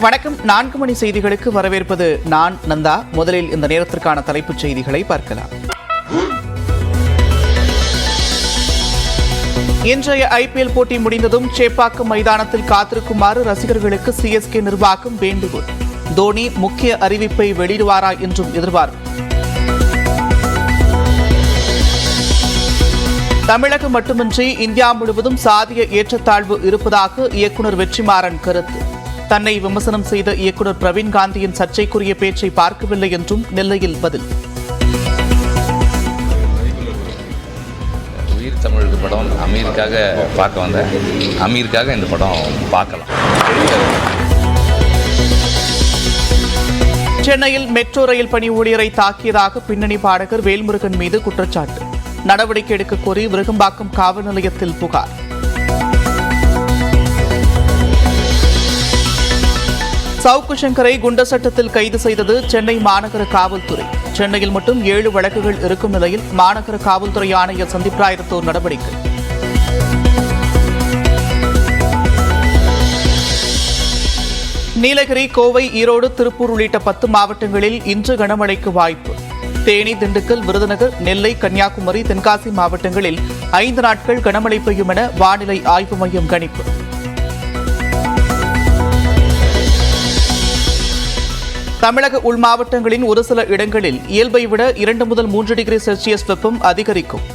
வணக்கம். 4 மணி செய்திகளுக்கு வரவேற்பது நான் நந்தா. முதலில் இந்த நேரத்திற்கான தலைப்புச் செய்திகளை பார்க்கலாம். இன்றைய ஐபிஎல் போட்டி முடிந்ததும் சேப்பாக்கம் மைதானத்தில் காத்திருக்குமாறு ரசிகர்களுக்கு சிஎஸ்கே நிர்வாகம் வேண்டுகோள். தோனி முக்கிய அறிவிப்பை வெளியிடுவாரா என்றும் எதிர்பார்ப்பு. தமிழகம் மட்டுமின்றி இந்தியா முழுவதும் சாதிய ஏற்றத்தாழ்வு இருப்பதாக இயக்குநர் வெற்றிமாறன் கருத்து. தன்னை விமர்சனம் செய்த இயக்குநர் பிரவீன் காந்தியின் சர்ச்சைக்குரிய பேச்சை பார்க்கவில்லை என்றும் நெல்லையில் பதில். உயிர் தமிழுக்கு படம் அமீருக்காக பார்க்க வந்தேன். அமீருக்காக இந்த படம் பார்க்கலாம். சென்னையில் மெட்ரோ ரயில் பணி ஊழியரை தாக்கியதாக பின்னணி பாடகர் வேல்முருகன் மீது குற்றச்சாட்டு. நடவடிக்கை எடுக்க கோரி விருகம்பாக்கம் காவல் நிலையத்தில் புகார். சவுக்கு சங்கரை குண்டர் சட்டத்தில் கைது செய்தது சென்னை மாநகர காவல்துறை. சென்னையில் மட்டும் 7 வழக்குகள் இருக்கும் நிலையில் மாநகர காவல்துறை ஆணையர் சந்தீப் ராய் ரத்தோர் நடவடிக்கை. நீலகிரி, கோவை, ஈரோடு, திருப்பூர் உள்ளிட்ட 10 மாவட்டங்களில் இன்று கனமழைக்கு வாய்ப்பு. தேனி, திண்டுக்கல், விருதுநகர், நெல்லை, கன்னியாகுமரி, தென்காசி மாவட்டங்களில் 5 நாட்கள் கனமழை பெய்யும் என வானிலை ஆய்வு மையம் கணிப்பு. தமிழக உள் மாவட்டங்களின் ஒரு சில இடங்களில் இயல்பை விட 2 முதல் 3 டிகிரி செல்சியஸ் வெப்பம் அதிகரிக்கும்.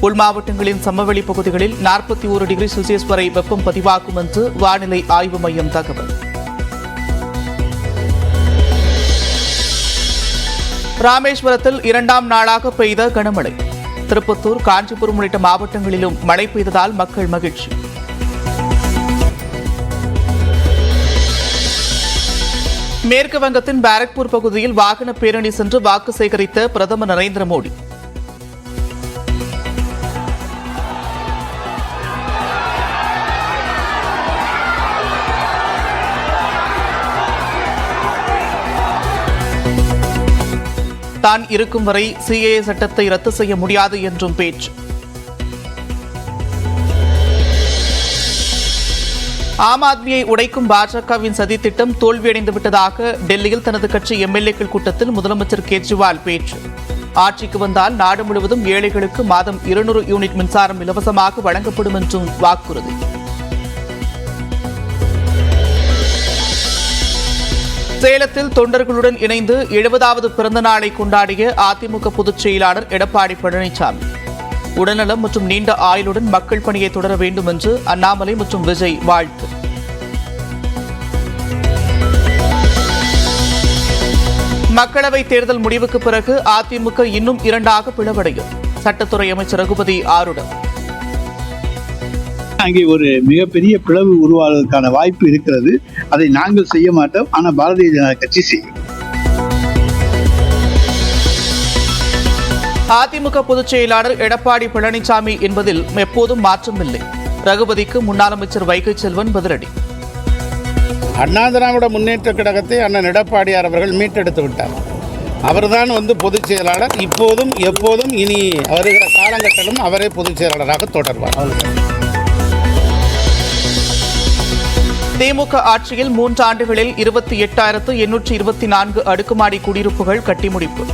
உள் மாவட்டங்களின் சமவெளி பகுதிகளில் 41 டிகிரி செல்சியஸ் வரை வெப்பம் பதிவாகும் என்று வானிலை ஆய்வு மையம் தகவல். ராமேஸ்வரத்தில் 2ஆம் நாளாக பெய்த கனமழை. திருப்பத்தூர், காஞ்சிபுரம் உள்ளிட்ட மாவட்டங்களிலும் மழை பெய்ததால் மக்கள் மகிழ்ச்சி. மேற்கு வங்கத்தின் பாரக்பூர் பகுதியில் வாகன பேரணி சென்று வாக்கு சேகரித்த பிரதமர் நரேந்திர மோடி. தான் இருக்கும் வரை சிஏஏ சட்டத்தை ரத்து செய்ய முடியாது என்றும் பேச்சு. ஆம் ஆத்மியை உடைக்கும் பாஜகவின் சதி திட்டம் தோல்வியடைந்து விட்டதாக டெல்லியில் தனது கட்சி எம்எல்ஏக்கள் கூட்டத்தில் முதலமைச்சர் கெஜ்ரிவால் பேச்சு. ஆட்சிக்கு வந்தால் நாடு முழுவதும் ஏழைகளுக்கு மாதம் 200 யூனிட் மின்சாரம் இலவசமாக வழங்கப்படும் என்றும் வாக்குறுதி. சேலத்தில் தொண்டர்களுடன் இணைந்து 70வது பிறந்த நாளை கொண்டாடிய அதிமுக பொதுச் செயலாளர் எடப்பாடி பழனிசாமி. உடல்நலம் மற்றும் நீண்ட ஆயுளுடன் மக்கள் பணியை தொடர வேண்டும் என்று அண்ணாமலை மற்றும் விஜய் வாழ்த்து. மக்களவைத் தேர்தல் முடிவுக்கு பிறகு அதிமுக இன்னும் 2ஆக பிளவடையும். சட்டத்துறை அமைச்சர் ரகுபதி ஆருடம். அங்கே ஒரு மிகப்பெரிய பிளவு உருவாவதற்கான வாய்ப்பு இருக்கிறது. அதை நாங்கள் செய்ய மாட்டோம், ஆனால் பாரதிய ஜனதா கட்சி செய்யும். அதிமுக பொதுச் செயலாளர் எடப்பாடி பழனிசாமி என்பதில் எப்போதும் மாற்றமில்லை. ரகுபதிக்கு முன்னாள் அமைச்சர் வைகை செல்வன் பதிலடி. அண்ணா திராவிட முன்னேற்ற கழகத்தை அண்ணன் எடப்பாடியார் அவர்கள் மீட்டெடுத்து விட்டார். அவர்தான் பொதுச் செயலாளர். இப்போதும் எப்போதும் இனி வருகிற காலகட்டத்திலும் அவரே பொதுச் செயலாளராக தொடர்வார். திமுக ஆட்சியில் 3 ஆண்டுகளில் 28,824 அடுக்குமாடி குடியிருப்புகள் கட்டி முடிப்பு.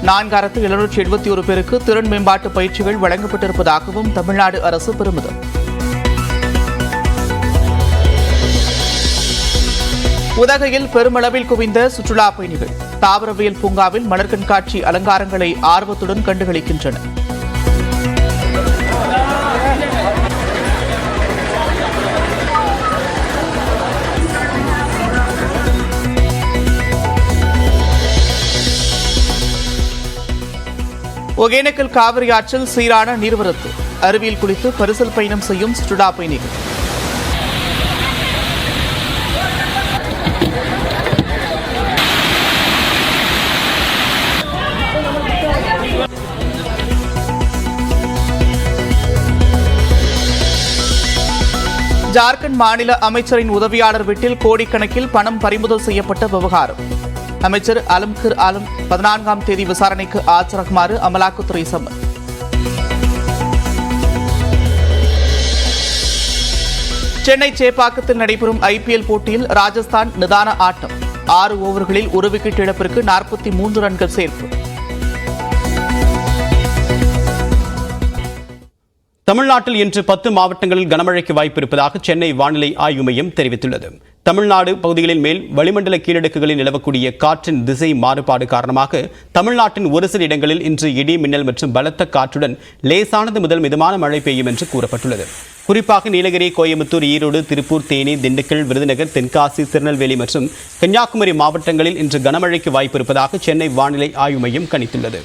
4,771 பேருக்கு திறன் மேம்பாட்டு பயிற்சிகள் வழங்கப்பட்டிருப்பதாகவும் தமிழ்நாடு அரசு பெருமிதம். உதகையில் பெருமளவில் குவிந்த சுற்றுலா பயணிகள். தாவரவியல் பூங்காவில் மலர் கண்காட்சி அலங்காரங்களை ஆர்வத்துடன் கண்டுகளிக்கின்றனர். ஒகேனக்கல் காவிரி ஆற்றில் சீரான நீர்வரத்து. அருவியில் குளித்து பரிசல் பயணம் செய்யும் சுற்றுலா பயணிகள். ஜார்க்கண்ட் மாநில அமைச்சரின் உதவியாளர் வீட்டில் கோடிக்கணக்கில் பணம் பறிமுதல் செய்யப்பட்ட விவகாரம். அமைச்சர் அலம்கர் ஆலம் 14ஆம் தேதி விசாரணைக்கு ஆஜராகுமாறு அமலாக்கத்துறை சம்மன். சென்னை சேப்பாக்கத்தில் நடைபெறும் ஐபிஎல் போட்டியில் ராஜஸ்தான் நிதான ஆட்டம். 6 ஓவர்களில் ஒரு விக்கெட் இழப்பிற்கு 43 ரன்கள் சேர்ப்பு. தமிழ்நாட்டில் இன்று 10 மாவட்டங்களில் கனமழைக்கு வாய்ப்பு இருப்பதாக சென்னை வானிலை ஆய்வு மையம் தெரிவித்துள்ளது. தமிழ்நாடு பகுதிகளின் மேல் வளிமண்டல கீழடுக்குகளில் நிலவக்கூடிய காற்றின் திசை மாறுபாடு காரணமாக தமிழ்நாட்டின் ஒரு சில இடங்களில் இன்று இடி, மின்னல் மற்றும் பலத்த காற்றுடன் லேசானது முதல் மிதமான மழை பெய்யும் என்று கூறப்பட்டுள்ளது. குறிப்பாக நீலகிரி, கோயம்புத்தூர், ஈரோடு, திருப்பூர், தேனி, திண்டுக்கல், விருதுநகர், தென்காசி, திருநெல்வேலி மற்றும் கன்னியாகுமரி மாவட்டங்களில் இன்று கனமழைக்கு வாய்ப்பு இருப்பதாக சென்னை வானிலை ஆய்வு மையம் கணித்துள்ளது.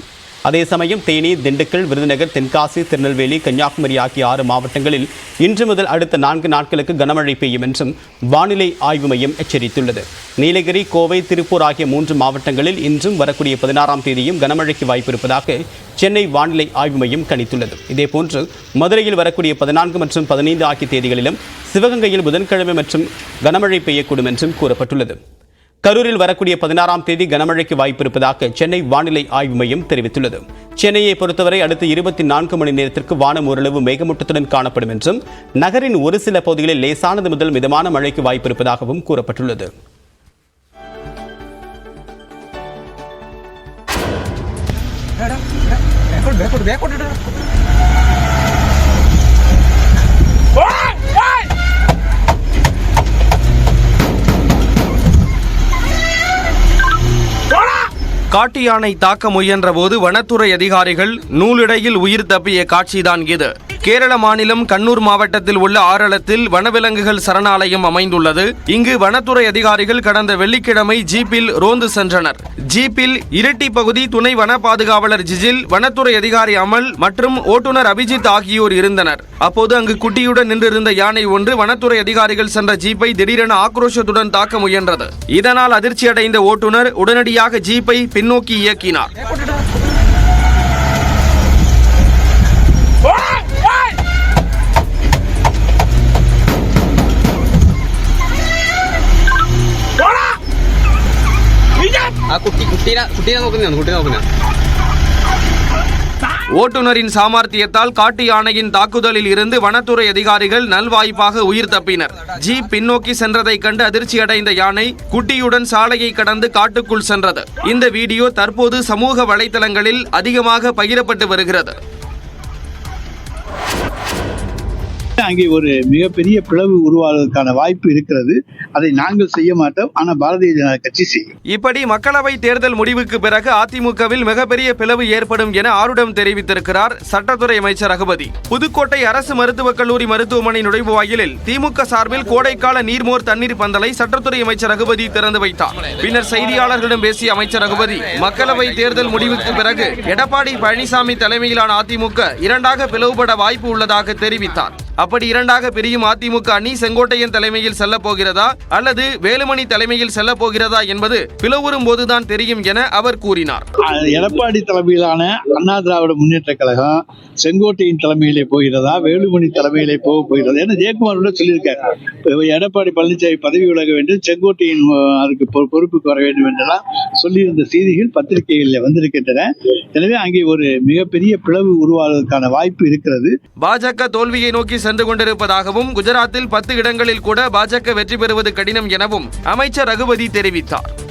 அதே சமயம் தேனி, திண்டுக்கல், விருதுநகர், தென்காசி, திருநெல்வேலி, கன்னியாகுமரி ஆகிய 6 மாவட்டங்களில் இன்று முதல் அடுத்த 4 நாட்களுக்கு கனமழை பெய்யும் என்றும் வானிலை ஆய்வு மையம் எச்சரித்துள்ளது. நீலகிரி, கோவை, திருப்பூர் ஆகிய 3 மாவட்டங்களில் இன்றும் வரக்கூடிய 16ஆம் தேதியும் கனமழைக்கு வாய்ப்பு இருப்பதாக சென்னை வானிலை ஆய்வு மையம் கணித்துள்ளது. இதேபோன்று மதுரையில் வரக்கூடிய 14 மற்றும் 15 ஆகிய தேதிகளிலும், சிவகங்கையில் புதன்கிழமை மற்றும் கனமழை பெய்யக்கூடும் என்றும் கூறப்பட்டுள்ளது. கரூரில் வரக்கூடிய 16ஆம் தேதி கனமழைக்கு வாய்ப்பு இருப்பதாக சென்னை வானிலை ஆய்வு மையம் தெரிவித்துள்ளது. சென்னையை பொறுத்தவரை அடுத்த 24 மணி நேரத்திற்கு வானம் ஓரளவு மேகமூட்டத்துடன் காணப்படும் என்றும், நகரின் ஒரு சில பகுதிகளில் லேசானது முதல் மிதமான மழைக்கு வாய்ப்பு இருப்பதாகவும் கூறப்பட்டுள்ளது. காட்டு யானை தாக்க முயன்ற போது வனத்துறை அதிகாரிகள் நூலிடையில் உயிர் தப்பிய காட்சிதான் இது. கேரள மாநிலம் கண்ணூர் மாவட்டத்தில் உள்ள ஆரளத்தில் வனவிலங்குகள் சரணாலயம் அமைந்துள்ளது. இங்கு வனத்துறை அதிகாரிகள் கடந்த வெள்ளிக்கிழமை ஜீப்பில் ரோந்து சென்றனர். ஜீப்பில் இரட்டி பகுதி துணை வன பாதுகாவலர் ஜிஜில், வனத்துறை அதிகாரி அமல் மற்றும் ஓட்டுநர் அபிஜித் ஆகியோர் இருந்தனர். அப்போது அங்கு குட்டியுடன் நின்றிருந்த யானை ஒன்று வனத்துறை அதிகாரிகள் சென்ற ஜீப்பை திடீரென ஆக்ரோஷத்துடன் தாக்க முயன்றது. இதனால் அதிர்ச்சியடைந்த ஓட்டுநர் உடனடியாக ஜீப்பை பின்னோக்கி இயக்கினார். ஓட்டுநரின் சாமர்த்தியத்தால் காட்டு யானையின் தாக்குதலில் இருந்து வனத்துறை அதிகாரிகள் நல்வாய்ப்பாக உயிர் தப்பினர். ஜீப் பின்னோக்கி சென்றதை கண்டு அதிர்ச்சியடைந்த யானை குட்டியுடன் சாலையை கடந்து காட்டுக்குள் சென்றது. இந்த வீடியோ தற்போது சமூக வலைதளங்களில் அதிகமாக பகிரப்பட்டு வருகிறது. அங்கே ஒரு மிகப்பெரிய பிளவு உருவாவதற்கான வாய்ப்பு இருக்கிறது. அதை நாங்கள் செய்ய மாட்டோம், ஆனால் பாரதிய ஜனதா கட்சி செய்யும். இப்படி மக்களவை தேர்தல் முடிவுக்கு பிறகு அதிமுகவில் மிகப்பெரிய பிளவு ஏற்படும் என ஆருடம் தெரிவித்திருக்கிறார் சட்டத்துறை அமைச்சர் ரகுபதி. புதுக்கோட்டை அரசு மருத்துவக் கல்லூரி மருத்துவமனை நுழைவாயிலில் திமுக சார்பில் கோடைக்கால நீர்மோர் தண்ணீர் பந்தலை சட்டத்துறை அமைச்சர் ரகுபதி திறந்து வைத்தார். பின்னர் செய்தியாளர்களிடம் பேசிய அமைச்சர் ரகுபதி, மக்களவை தேர்தல் முடிவுக்கு பிறகு எடப்பாடி பழனிசாமி தலைமையிலான அதிமுக 2ஆக பிளவுபட வாய்ப்பு உள்ளதாக தெரிவித்தார். அப்படி 2ஆக பிரியும் அதிமுக அணி செங்கோட்டையன் தலைமையில் செல்ல போகிறதா அல்லது வேலுமணி தலைமையில் செல்ல போகிறதா என்பது பிளவுறும் போதுதான் தெரியும் என அவர் கூறினார். எடப்பாடி தலைமையிலான அண்ணா திராவிட முன்னேற்ற கழகம் செங்கோட்டையின் தலைமையிலே போகிறதா, வேலுமணி தலைமையிலே போக போகிறதா என ஜெயக்குமார் சொல்லியிருக்காரு. எடப்பாடி பழனிசாமி பதவி விலக வேண்டும், செங்கோட்டையின் அதுக்கு பொறுப்புக்கு வர வேண்டும் என்றெல்லாம் சொல்லியிருந்த செய்திகள் பத்திரிகைகளில் வந்திருக்கின்றன. எனவே அங்கே ஒரு மிகப்பெரிய பிளவு உருவாவதற்கான வாய்ப்பு இருக்கிறது. பாஜக தோல்வியை நோக்கி சென்று கொண்டிருப்பதாகவும், குஜராத்தில் 10 இடங்களில் கூட பாஜக வெற்றி பெறுவது கடினம் எனவும் அமைச்சர் ரகுபதி தெரிவித்தார்.